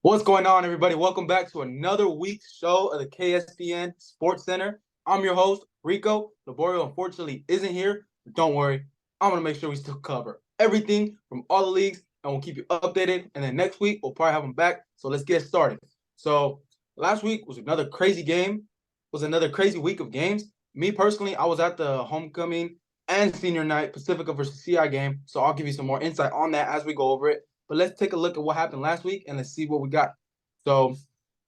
What's going on, everybody? Welcome back to another week's show of the KSPN Sports Center. I'm your host, Rico. Laborio unfortunately isn't here, but don't worry. I'm going to make sure we still cover everything from all the leagues, and we'll keep you updated. And then next week, we'll probably have them back. So let's get started. So last week was another crazy game. Was another crazy week of games. Me personally, I was at the homecoming and senior night Pacifica versus CI game. So I'll give you some more insight on that as we go over it. But let's take a look at what happened last week and let's see what we got. So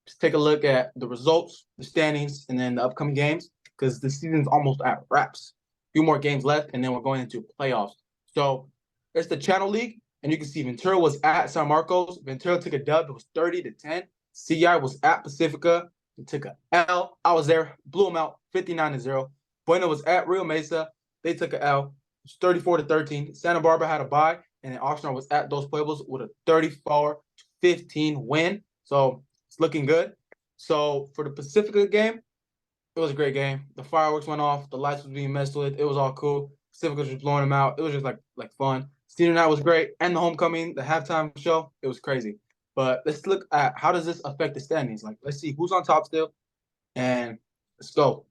let's take a look at the results, the standings, and then the upcoming games because the season's almost at wraps. A few more games left, and then we're going into playoffs. So it's the Channel League, and you can see Ventura was at San Marcos. Ventura took a dub. It was 30-10. CI was at Pacifica. They took a L. I was there, blew them out 59-0. Buena was at Rio Mesa. They took a L. It was 34-13. Santa Barbara had a bye. And then Oxnard was at Dos Pueblos with a 34-15 win. So it's looking good. So for the Pacifica game, it was a great game. The fireworks went off. The lights was being messed with. It was all cool. Pacifica was just blowing them out. It was just like fun. Senior night was great. And the homecoming, the halftime show, it was crazy. But let's look at how does this affect the standings. Like, let's see who's on top still. And let's go.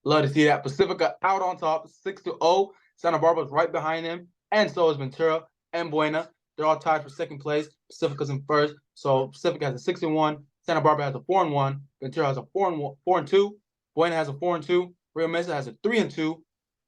Love to see that. Pacifica out on top, 6-0. Santa Barbara's right behind them. And so is Ventura and Buena. They're all tied for second place. Pacifica's in first. So Pacifica has a 6-1. Santa Barbara has a 4-1. Ventura has a 4-2. Buena has a 4-2. Rio Mesa has a 3-2.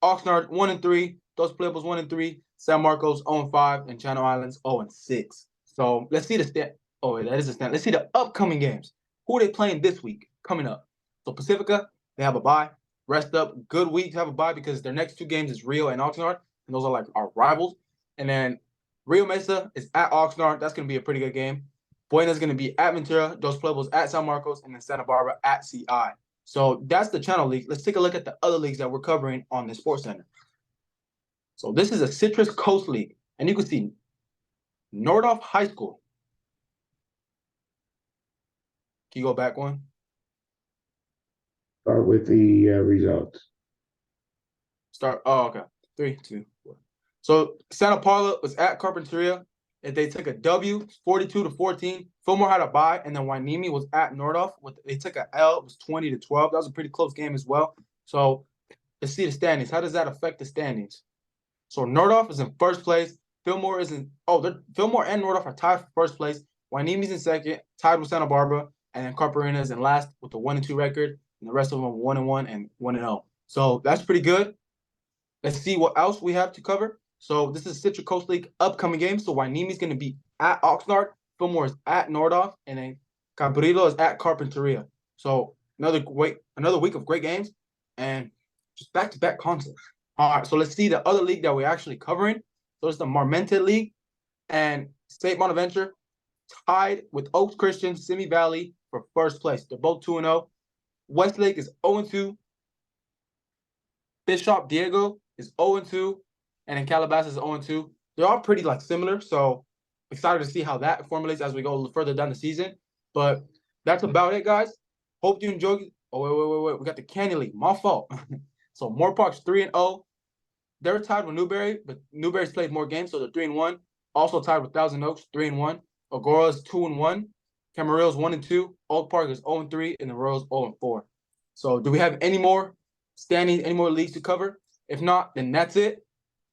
Oxnard 1-3. Dos Pueblos 1-3. San Marcos 0-5. And Channel Islands 0-6. So let's see the stand. Oh, wait, that is the stand. Let's see the upcoming games. Who are they playing this week coming up? So Pacifica, they have a bye. Rest up. Good week to have a bye because their next two games is Rio and Oxnard. And those are like our rivals. And then Rio Mesa is at Oxnard. That's going to be a pretty good game. Buena's going to be at Ventura. Dos Pueblos at San Marcos. And then Santa Barbara at CI. So that's the Channel League. Let's take a look at the other leagues that we're covering on the Sports Center. So this is a Citrus Coast League. And you can see Nordhoff High School. Can you go back one? Start with the results. Start. Oh, okay. 3, 2, 1. So Santa Paula was at Carpinteria. And they took a W, 42-14. Fillmore had a bye, and then Wainimi was at Nordhoff. They took a L. It was 20-12. That was a pretty close game as well. So let's see the standings. How does that affect the standings? So Nordhoff is in first place. Fillmore is in. Fillmore and Nordhoff are tied for first place. Wainimi's in second, tied with Santa Barbara, and then Carpinteria is in last with a 1-2 record, and the rest of them are 1-1 and 1-0. So that's pretty good. Let's see what else we have to cover. So this is Citrus Coast League upcoming game. So Wainimi's going to be at Oxnard. Fillmore is at Nordhoff. And then Cabrillo is at Carpinteria. So another week of great games. And just back-to-back contests. All right, so let's see the other league that we're actually covering. So it's the Marmente League. And State Bonaventure tied with Oaks Christian, Simi Valley for first place. They're both 2-0. Westlake is 0-2. Bishop Diego is 0-2. And then Calabasas is 0-2. They're all pretty similar, so excited to see how that formulates as we go further down the season. But that's about it, guys. Hope you enjoyed. Oh, wait. We got the Canyon League. My fault. So Moorpark's 3-0. They're tied with Newberry, but Newberry's played more games, so they're 3-1. Also tied with Thousand Oaks, 3-1. Agora's 2-1. Camarillo's 1-2. Oak Park is 0-3, and the Royals 0-4. So do we have any more standings, any more leagues to cover? If not, then that's it.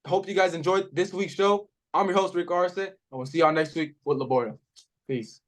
Hope you guys enjoyed this week's show. I'm your host, Rico Arce, and we'll see y'all next week with Laborio. Peace.